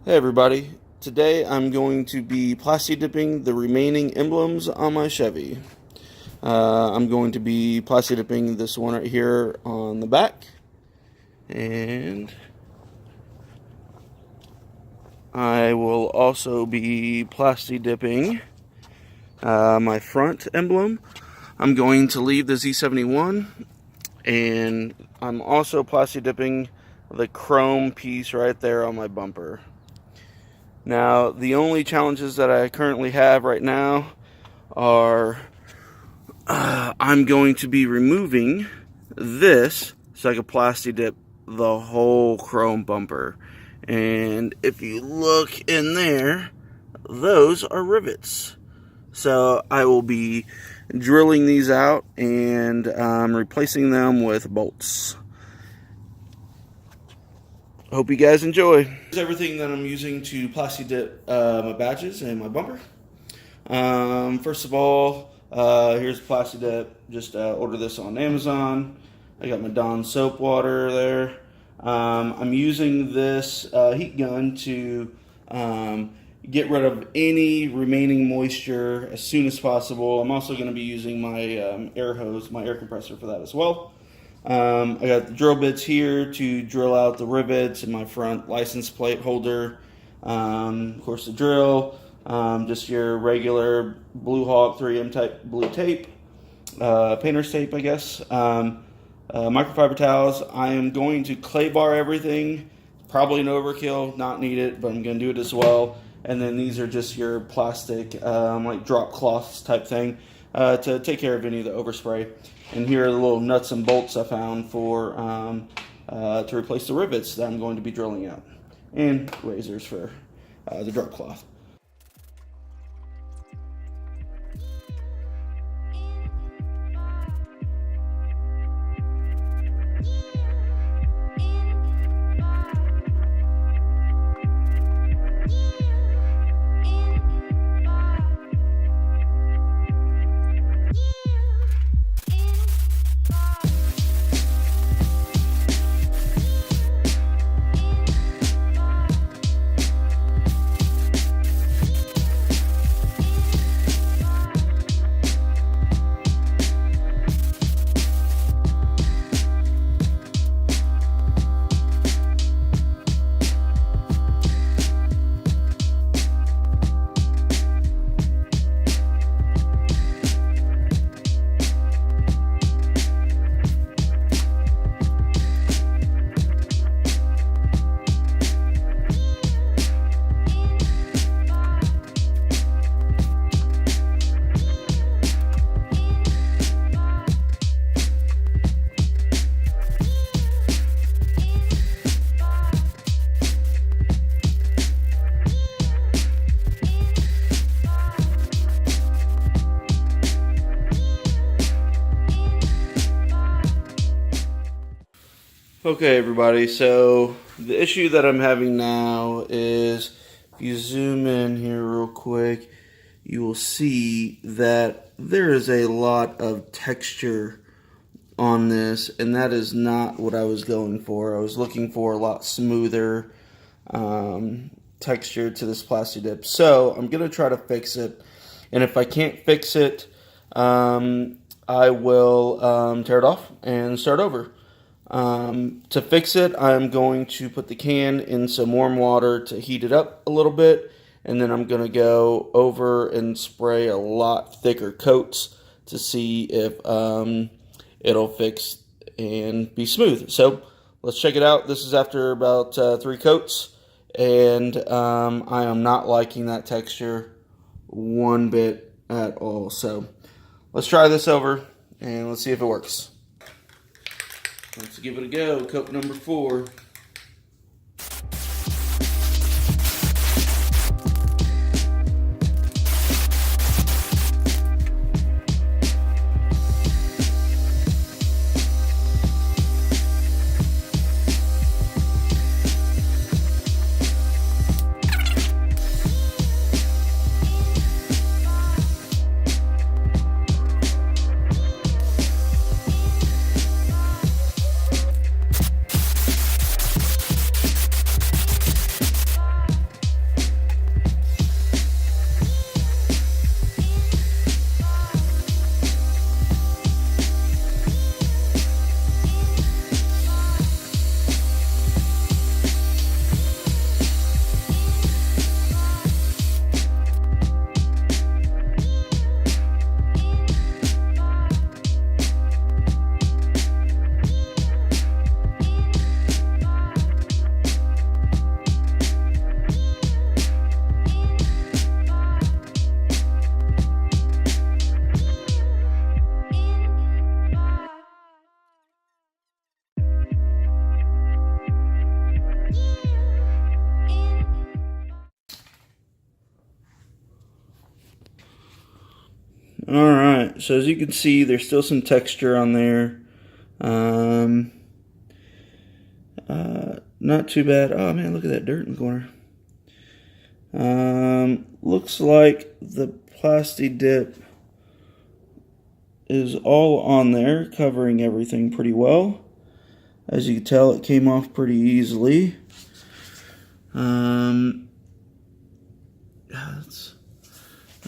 Hey everybody, today I'm going to be plasti dipping the remaining emblems on my Chevy. I'm going to be plasti dipping this one right here on the back, and I will also be plasti dipping my front emblem. I'm going to leave the Z71, and I'm also plasti dipping the chrome piece right there on my bumper. Now, the only challenges that I currently have right now are I'm going to be removing this so I can plasti dip the whole chrome bumper. And if you look in there, those are rivets. So I will be drilling these out and replacing them with bolts. Hope you guys enjoy. Here's everything that I'm using to plasti dip my badges and my bumper. First of all, here's plasti dip. Just ordered this on Amazon. I got my Dawn soap water there. I'm using this heat gun to get rid of any remaining moisture as soon as possible. I'm also going to be using my air hose, my air compressor for that as well. I got the drill bits here to drill out the rivets in my front license plate holder. Of course, the drill, just your regular Blue Hawk 3M type blue tape, painter's tape, I guess. Microfiber towels. I am going to clay bar everything. Probably an overkill, not needed, but I'm going to do it as well. And then these are just your plastic, like drop cloths type thing to take care of any of the overspray. And here are the little nuts and bolts I found for to replace the rivets that I'm going to be drilling out, and razors for the drop cloth. Okay, everybody, so the issue that I'm having now is, if you zoom in here real quick, you will see that there is a lot of texture on this, and that is not what I was going for. I was looking for a lot smoother texture to this plasti dip. So I'm going to try to fix it, and if I can't fix it, I will tear it off and start over. To fix it, I'm going to put the can in some warm water to heat it up a little bit, and then I'm going to go over and spray a lot thicker coats to see if it'll fix and be smooth. So let's check it out. This is after about 3 coats, and I am not liking that texture one bit at all. So let's try this over and let's see if it works. Let's give it a go. Coat number 4. Alright, so as you can see, there's still some texture on there. Not too bad. Oh man, look at that dirt in the corner. Looks like the Plasti Dip is all on there, covering everything pretty well. As you can tell, it came off pretty easily.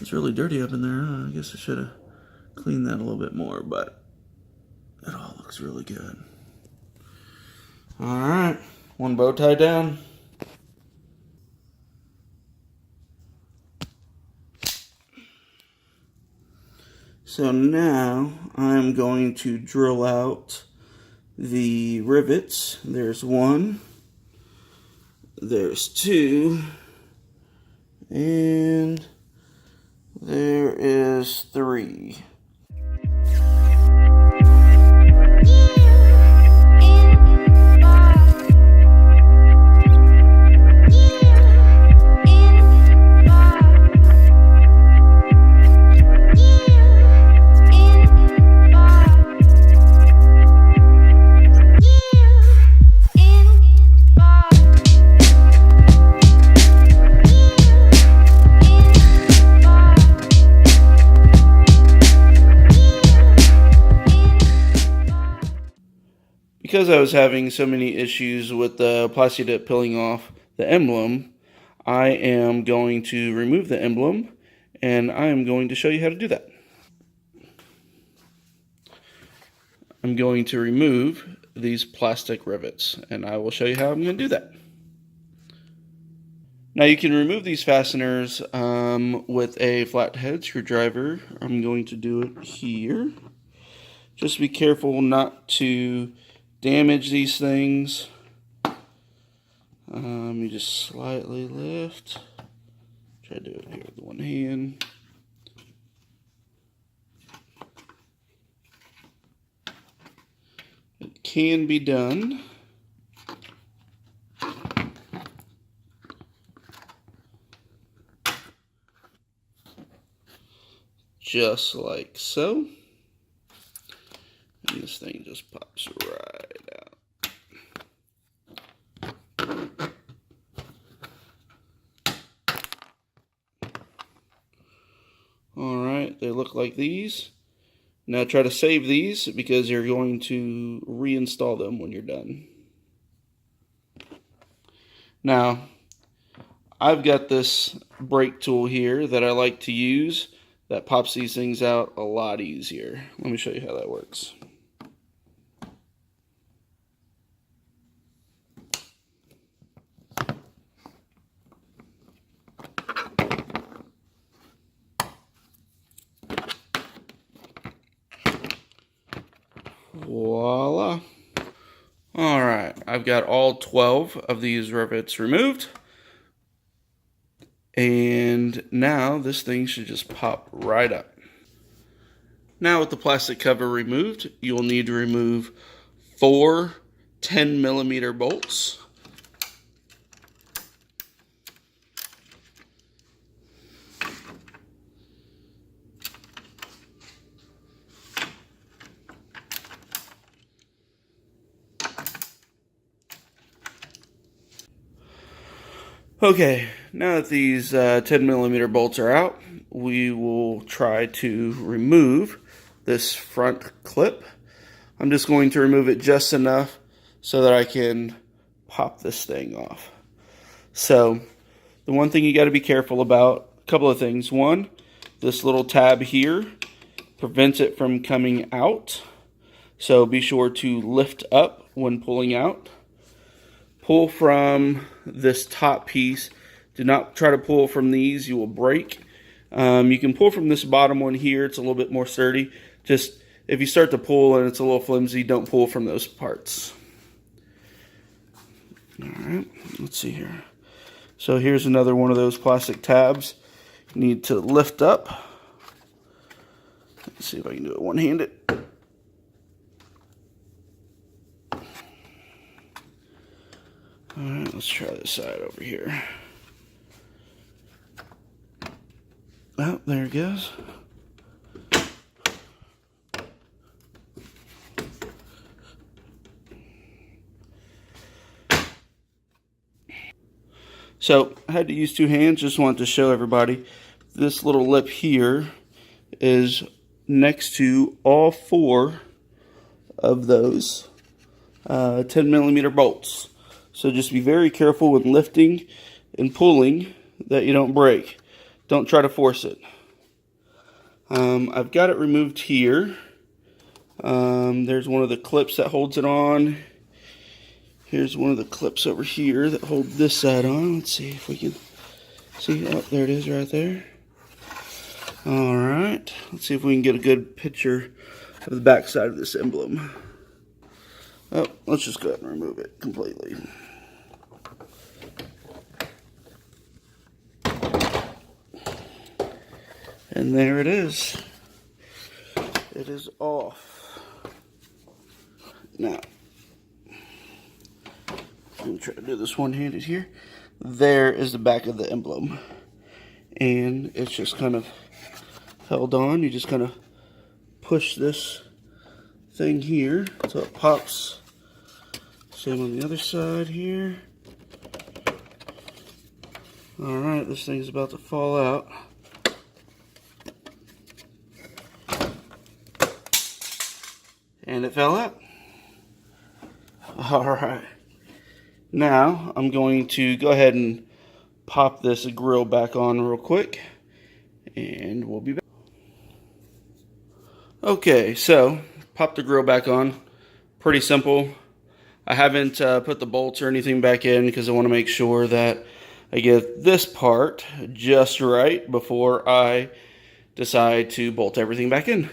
It's really dirty up in there. I guess I should have cleaned that a little bit more, but it all looks really good. Alright, one bow tie down. So now I'm going to drill out the rivets. There's one, there's two, and there is three. Because I was having so many issues with the Plasti Dip peeling off the emblem, I am going to remove the emblem, and I am going to show you how to do that. I'm going to remove these plastic rivets, and I will show you how I'm going to do that. Now you can remove these fasteners with a flathead screwdriver. I'm going to do it here. Just be careful not to damage these things. You just slightly lift. Try to do it here with one hand. It can be done. Just like so. And this thing just pops right out. Alright, they look like these. Now try to save these because you're going to reinstall them when you're done. Now, I've got this brake tool here that I like to use that pops these things out a lot easier. Let me show you how that works. Voila. Alright, I've got all 12 of these rivets removed. And now this thing should just pop right up. Now with the plastic cover removed, you'll need to remove 4 10mm bolts. Okay, now that these 10mm bolts are out, we will try to remove this front clip. I'm just going to remove it just enough so that I can pop this thing off. So, the one thing you got to be careful about, a couple of things. One, this little tab here prevents it from coming out. So be sure to lift up when pulling out. Pull from this top piece. Do not try to pull from these, you will break. You can pull from this bottom one here, it's a little bit more sturdy. Just if you start to pull and it's a little flimsy, don't pull from those parts. Alright, let's see here. So here's another one of those plastic tabs. You need to lift up. Let's see if I can do it one-handed. Alright, let's try this side over here. Oh, there it goes. So I had to use 2 hands. Just wanted to show everybody this little lip here is next to all 4 of those 10mm bolts. So just be very careful when lifting and pulling that you don't break. Don't try to force it. I've got it removed here. There's one of the clips that holds it on. Here's one of the clips over here that hold this side on. Let's see if we can see. Oh, there it is right there. Alright, let's see if we can get a good picture of the back side of this emblem. Oh, let's just go ahead and remove it completely. And there it is. It is off. Now, I'm going to try to do this one-handed here. There is the back of the emblem. And it's just kind of held on. You just kind of push this thing here so it pops. Same on the other side here. Alright, this thing's about to fall out. And it fell out. Alright. Now, I'm going to go ahead and pop this grill back on real quick. And we'll be back. Okay, so, pop the grill back on. Pretty simple. I haven't put the bolts or anything back in because I want to make sure that I get this part just right before I decide to bolt everything back in.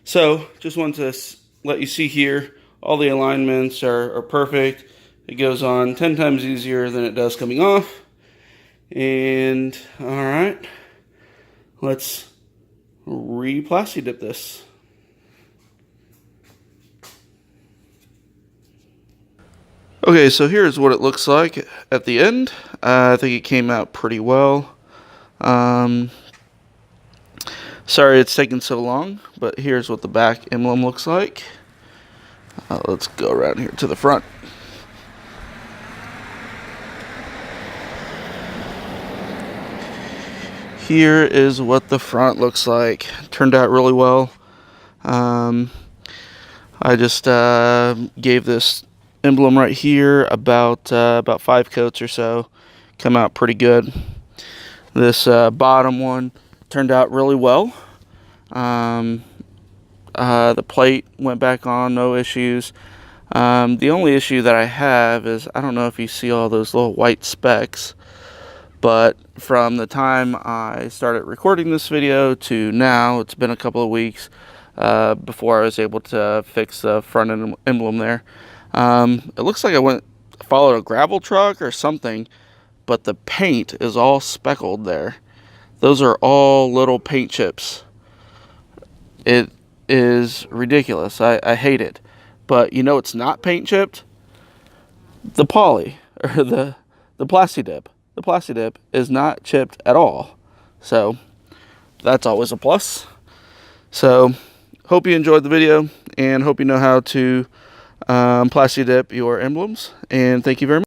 So, just wanted to let you see here, all the alignments are perfect. It goes on 10 times easier than it does coming off. And, alright, let's Plasti Dip this. Okay, so here's what it looks like at the end. I think it came out pretty well. Sorry it's taken so long, but here's what the back emblem looks like. Let's go around here to the front. Here is what the front looks like. Turned out really well. I just gave this emblem right here about 5 coats or so. Come out pretty good. This bottom one turned out really well. The plate went back on, no issues. The only issue that I have is, I don't know if you see all those little white specks, but from the time I started recording this video to now, it's been a couple of weeks before I was able to fix the front emblem there. It looks like I followed a gravel truck or something, but the paint is all speckled there. Those are all little paint chips. It is ridiculous. I hate it. But you know it's not paint chipped? The Plasti Dip. The Plasti Dip is not chipped at all. So that's always a plus. So hope you enjoyed the video and hope you know how to Plasti Dip your emblems. And thank you very much.